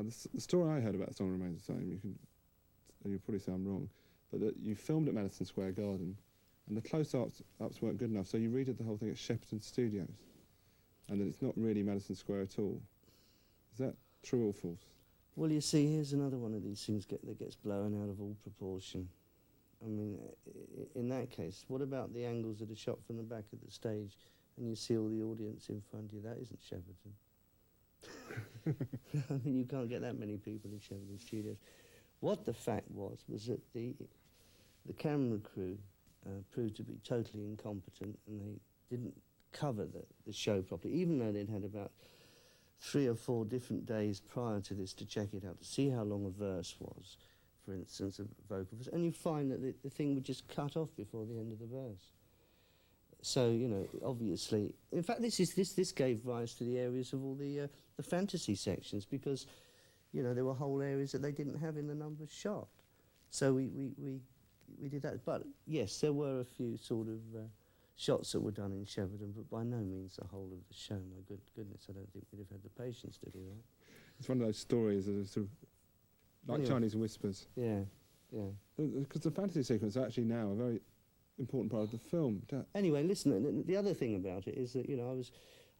Now, the story I heard about the song remains the same. You'll probably say I'm wrong, but that you filmed at Madison Square Garden, and the close-ups weren't good enough, so you redid the whole thing at Shepperton Studios, and that it's not really Madison Square at all. Is that true or false? Well, you see, here's another one of these things that gets blown out of all proportion. I mean, in that case, what about the angles that are shot from the back of the stage and you see all the audience in front of you? That isn't Shepperton. I mean, you can't get that many people in Shepperton Studios. What the fact was that the camera crew proved to be totally incompetent, and they didn't cover the show properly, even though they'd had about 3 or 4 different days prior to this to check it out, to see how long a verse was, for instance, a vocal verse, and you find that the thing would just cut off before the end of the verse. So, you know, obviously, in fact, this gave rise to the areas of all the fantasy sections, because, you know, there were whole areas that they didn't have in the numbers shot. So we did that. But yes, there were a few sort of shots that were done in Shepperton, but by no means the whole of the show. My goodness, I don't think we'd have had the patience to do that. It's one of those stories that are sort of like Anyway. Chinese whispers. Yeah, yeah. Because the fantasy sequence is actually now a very important part of the film. Anyway, listen, the other thing about it is that, you know,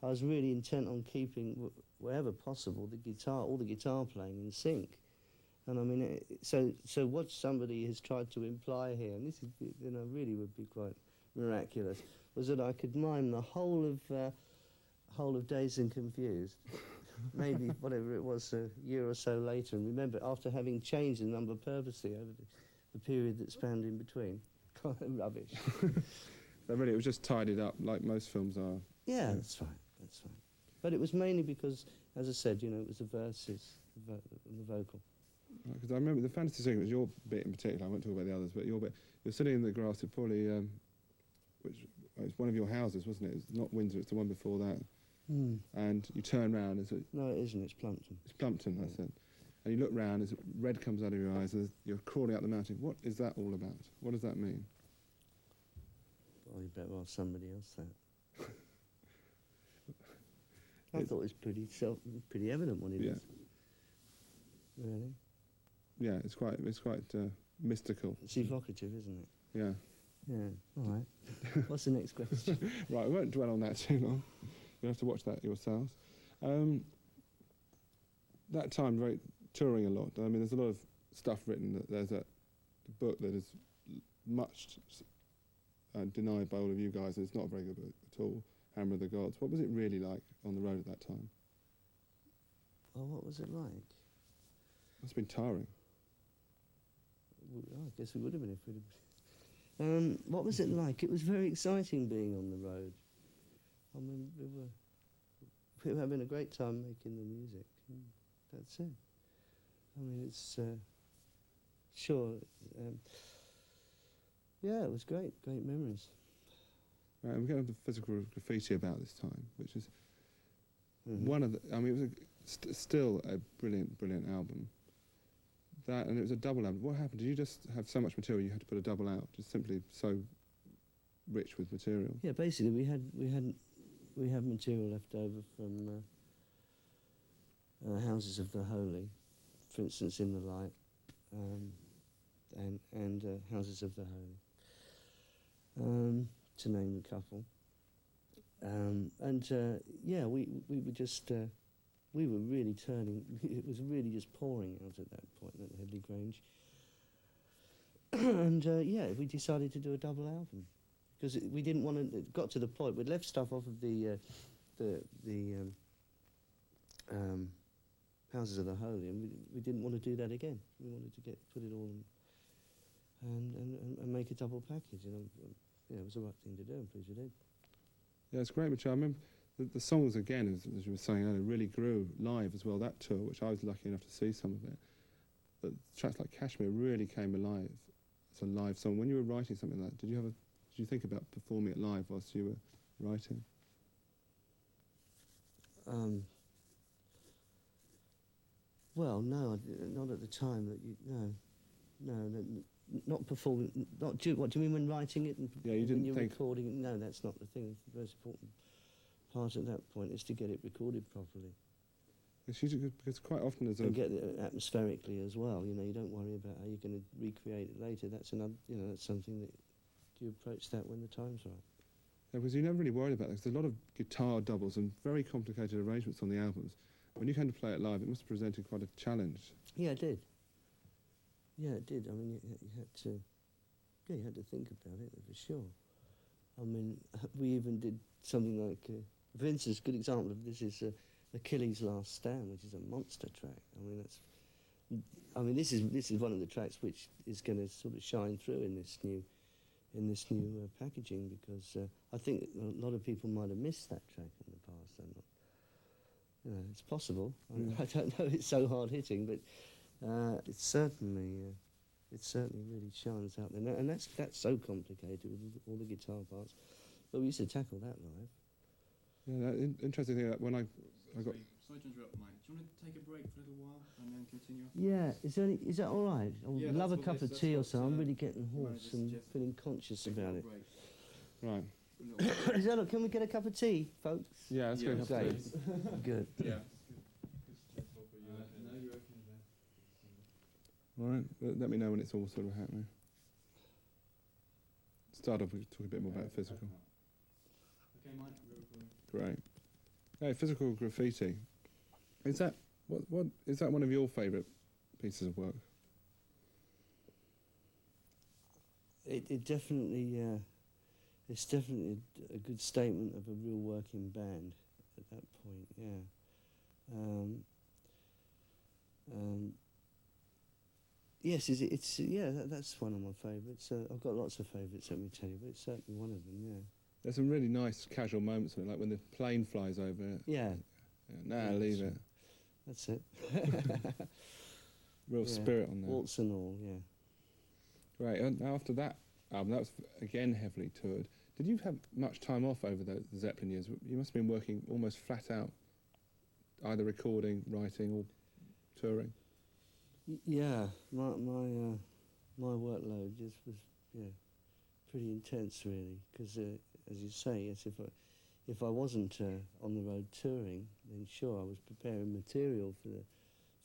I was really intent on keeping, wherever possible, all the guitar playing in sync. And I mean, so what somebody has tried to imply here, and this is, you know, really would be quite miraculous, was that I could mime the whole of Dazed and Confused, maybe whatever it was, a year or so later, and remember, after having changed the number purposely over the period that spanned in between. Rubbish. But really, it was just tidied up like most films are. Yeah, that's right. But it was mainly because, as I said, you know, it was the verses, the vocal. Because I remember the fantasy sequence, your bit in particular, I won't talk about the others, but your bit, you're sitting in the grass, it probably, which it's one of your houses, wasn't it? It's not Windsor, it's the one before that. Mm. And you turn round, No, it isn't, it's Plumpton. It's Plumpton, that's it. And you look round, as red comes out of your eyes, and you're crawling up the mountain. What is that all about? What does that mean? Oh, you better ask somebody else that. I thought it was pretty evident what it is. Really? Yeah, it's quite mystical. It's evocative, isn't it? Yeah. Yeah, all right. What's the next question? Right, we won't dwell on that too long. You'll have to watch that yourselves. That time, touring a lot. I mean, there's a lot of stuff written. There's a book that is much denied by all of you guys, and it's not a very good book at all, Hammer of the Gods. What was it really like on the road at that time? Oh, what was it like? Must have been tiring. I guess we would have been if we'd have... what was it like? It was very exciting being on the road. I mean, we were having a great time making the music. That's it. I mean, it's... sure. Yeah, it was great memories. Right, we're going to have the physical graffiti about this time, which is one of the... I mean, it was still a brilliant album. That, and it was a double album. What happened? Did you just have so much material you had to put a double out? Just simply so rich with material? Yeah, basically we had material left over from Houses of the Holy, for instance, In the Light, and Houses of the Holy, to name a couple. Yeah, we were just. We were really turning, it was really just pouring out at that point at Headley Grange. And yeah, we decided to do a double album. Because we didn't want to, it got to the point, we'd left stuff off of the Houses of the Holy, and we didn't want to do that again. We wanted to put it all in, and make a double package. You know, yeah, it was the right thing to do, I'm pleased we did. Yeah, it's great material. I remember the songs, again, as you were saying earlier, really grew live as well, that tour, which I was lucky enough to see some of it. But tracks like Kashmir really came alive as a live song. When you were writing something like that, did you think about performing it live whilst you were writing? Well, no, not at the time. No, not performing. What do you mean when writing it? And yeah, you didn't when you're think... recording it? No, that's not the thing. The most important part at that point is to get it recorded properly. Because quite often there's and get it atmospherically as well. You know, you don't worry about how you're going to recreate it later. That's another, you know, that's something that you approach that when the time's right. Yeah, because you're never really worried about it. There's a lot of guitar doubles and very complicated arrangements on the albums. When you came to play it live, it must have presented quite a challenge. Yeah, it did. Yeah, it did. I mean, you had to, yeah, you had to think about it for sure. I mean, we even did something like, for instance, a good example of this is Achilles' Last Stand, which is a monster track. I mean, this is one of the tracks which is going to sort of shine through in this new packaging, because I think a lot of people might have missed that track in the past. And you know, it's possible. I don't know. It's so hard hitting, but it certainly really shines out there. And that's so complicated with all the guitar parts. But we used to tackle that live. Yeah, that interesting thing that when I got. Sorry to interrupt, Mike. Do you want to take a break for a little while and then continue? Yeah, is that all right? I would Yeah, love a that's cup what of tea or something. I'm really getting manager hoarse and suggested. feeling conscious Take a about little it. break. Right. A little break. Is that, can we get a cup of tea, folks? Yeah, let's go Yeah, have Great. tea. Good. Yeah. No, you're okay there. All right. Let me know when it's all sort of happening. Start off with talking a bit more about physical. Okay, Mike, we're recording. Great. Hey, physical graffiti. Is that what is that one of your favourite pieces of work? It definitely, it's definitely a good statement of a real working band at that point, yeah. Yes, it's yeah, that's one of my favourites. I've got lots of favourites, let me tell you, but it's certainly one of them, yeah. There's some really nice casual moments in it, like when the plane flies over it. Yeah, Nah, Yeah, leave that's it. that's it. Real Yeah. spirit on there. Waltz and all, yeah. Great. And after that album, that was again heavily toured. Did you have much time off over the Zeppelin years? You must have been working almost flat out, either recording, writing, or touring. Yeah, my workload just was pretty intense really, because as you say, yes, if I wasn't on the road touring, then sure I was preparing material for the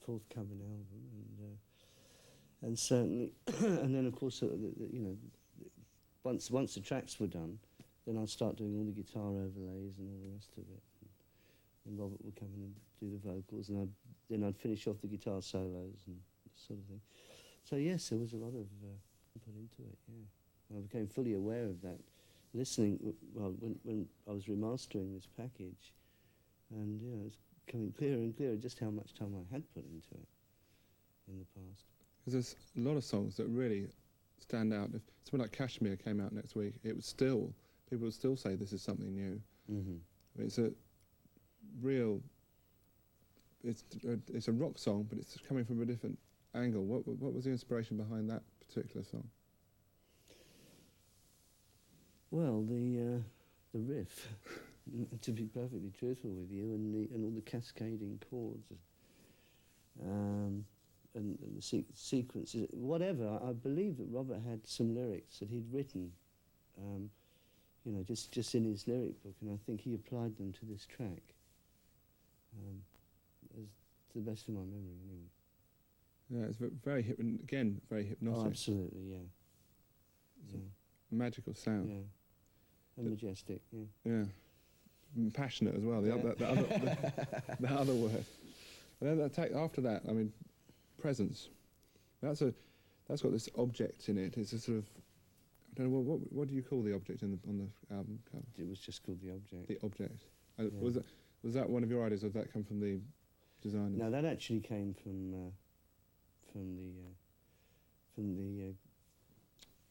forthcoming album, and certainly, and then of course you know, once the tracks were done, then I'd start doing all the guitar overlays and all the rest of it, and Robert would come in and do the vocals, and then I'd finish off the guitar solos and that sort of thing. So yes, there was a lot of put into it. Yeah, I became fully aware of that, listening. Well, when I was remastering this package, and you know, it's becoming clearer and clearer just how much time I had put into it in the past. Because there's a lot of songs that really stand out. If something like Kashmir came out next week, it would still, people would still say this is something new. Mm-hmm. I mean, it's a real, it's a rock song, but it's coming from a different angle. What was the inspiration behind that particular song? Well, the riff, to be perfectly truthful with you, and all the cascading chords, and the sequences, whatever. I believe that Robert had some lyrics that he'd written, you know, just in his lyric book, and I think he applied them to this track, as to the best of my memory, anyway. Yeah, it's very very hypnotic. Oh, absolutely, yeah. It's a magical sound. Yeah. And majestic, yeah. Yeah. And passionate as well. The other word. And then after that, I mean, presence. That's got this object in it. It's a sort of, I don't know what do you call the object on the album cover? It was just called The Object. The object. Yeah. Was that one of your ideas, or did that come from the designers? No, that actually came from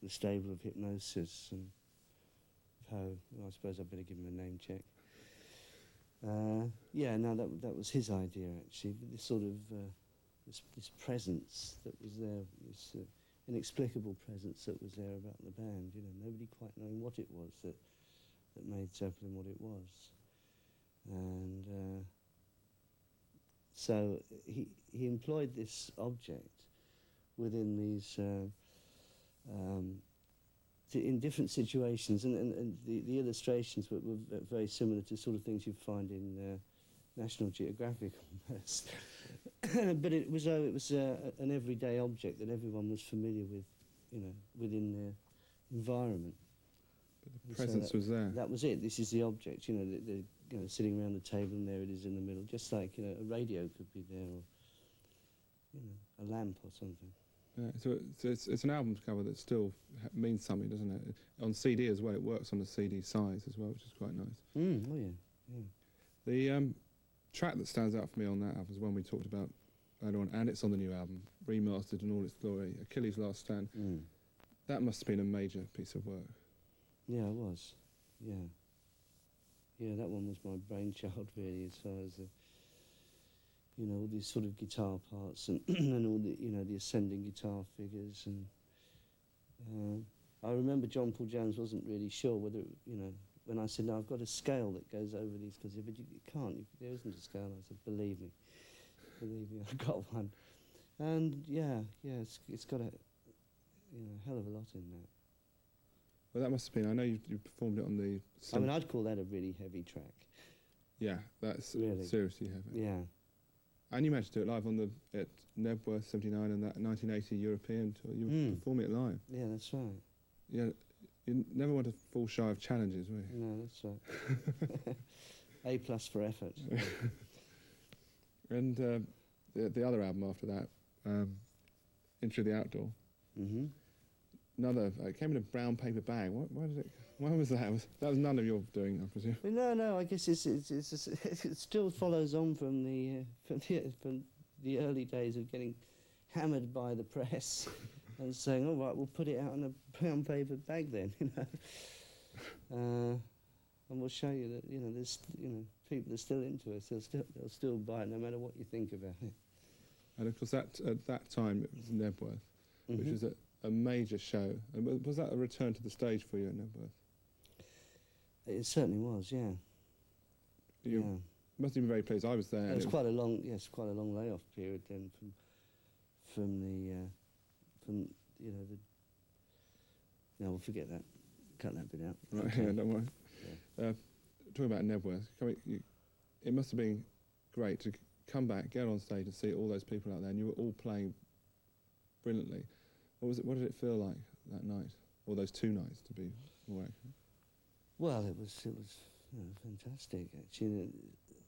the stable of Hypnosis, and I suppose I better give him a name check. Yeah, no, that was his idea actually. This sort of this presence that was there, this inexplicable presence that was there about the band. You know, nobody quite knowing what it was that made Zeppelin what it was, and so he employed this object within these. In different situations, and the illustrations were very similar to sort of things you'd find in National Geographic almost. But it was an everyday object that everyone was familiar with, you know, within their environment. But the And so presence was there. That was it. This is the object, you know, the you know, sitting around the table, and there it is in the middle, just like, you know, a radio could be there, or, you know, a lamp or something. Yeah, so it's an album cover that still means something, doesn't it? On CD as well, it works on the CD size as well, which is quite nice. Oh yeah, yeah. The track that stands out for me on that album is one we talked about earlier on, and it's on the new album, remastered in all its glory, Achilles' Last Stand. That must have been a major piece of work. Yeah, it was. Yeah. Yeah, that one was my brainchild, really, as far as the, you know, all these sort of guitar parts and and all the, you know, the ascending guitar figures. And I remember John Paul Jones wasn't really sure whether, you know, when I said, no, I've got a scale that goes over these, because but you can't, there isn't a scale. I said, believe me, I've got one. And yeah, it's got a, you know, hell of a lot in that. Well, that must have been, I know you performed it on the... I mean, I'd call that a really heavy track. Yeah, that's Really? seriously heavy. Yeah. And you managed to do it live on the at Nebworth 79 and that 1980 European tour. You were performing it live. Yeah, that's right. Yeah, you never want to fall shy of challenges, were you? No, that's right. A plus for effort. And the other album after that, Into the Outdoor. Another, it came in a brown paper bag. Why was that? That was none of your doing, I presume. No. I guess it still follows on from the early days of getting hammered by the press and saying, "All right, we'll put it out in a brown paper bag then," you know. And we'll show you that, you know, there's, you know, people are still into it. They'll still buy it no matter what you think about it. And of course, at that time it was Nebworth, which was a major show. And was that a return to the stage for you at Nebworth? It certainly was, yeah. You must have been very pleased. I was there. It was quite a long, layoff period then from you know, the. No, we'll forget that. Cut that bit out. Right, Okay. yeah, don't worry. Yeah. Talking about Nebworth, it must have been great to come back, get on stage and see all those people out there, and you were all playing brilliantly. What did it feel like that night, or those two nights, to be more accurate? Well, it was you know, fantastic actually,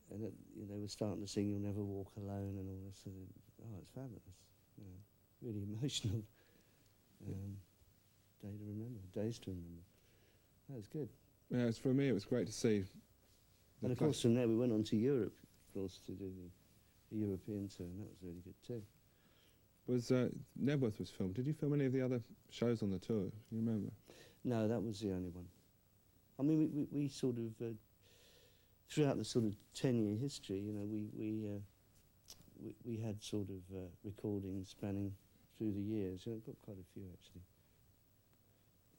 and they were starting to sing "You'll Never Walk Alone" and all this sort of. Oh, it's fabulous. You know, really emotional day to remember, days to remember. That was good. Yeah, for me, it was great to see. And of course, from there we went on to Europe, of course, to do the European tour, and that was really good too. Was Nebworth was filmed? Did you film any of the other shows on the tour? Do you remember? No, that was the only one. I mean, we sort of throughout the sort of 10-year history, you know, we had sort of recordings spanning through the years. You know, got quite a few actually.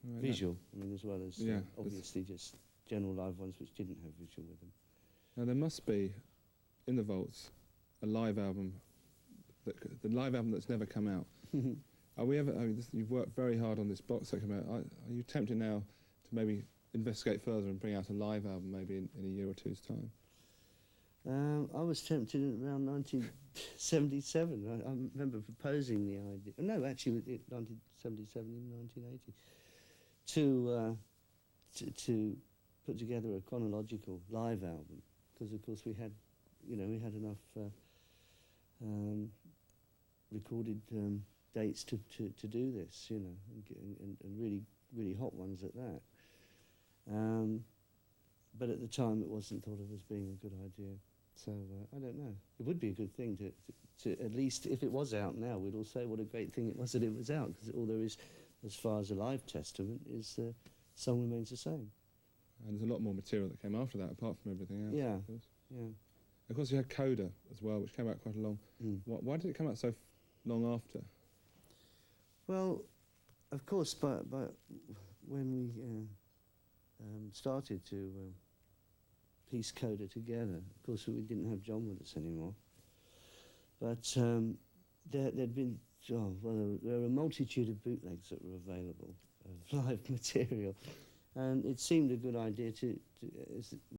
Right, Visual, I mean, as well as Yeah, obviously just general live ones which didn't have visual with them. Now there must be, in the vaults, a live album, the live album that's never come out. Are we ever? I mean, you've worked very hard on this box set. Are you tempted now to maybe investigate further and bring out a live album maybe in a year or two's time? I was tempted around 1977. I remember proposing the idea. No, actually, 1977 and 1980. To put together a chronological live album, because of course we had enough recorded dates to do this, you know, and really hot ones at that. But at the time it wasn't thought of as being a good idea. So I don't know. It would be a good thing to at least, if it was out now, we'd all say what a great thing it was that it was out, because all there is, as far as a live testament, is Song Remains the Same. And there's a lot more material that came after that, apart from everything else. Yeah, of course. yeah. Of course, you had Coda as well, which came out quite a long. Why did it come out so long after? Well, of course, but when we started to piece Coda together, of course we didn't have John with us anymore. But there'd been, there were a multitude of bootlegs that were available of live material, and it seemed a good idea to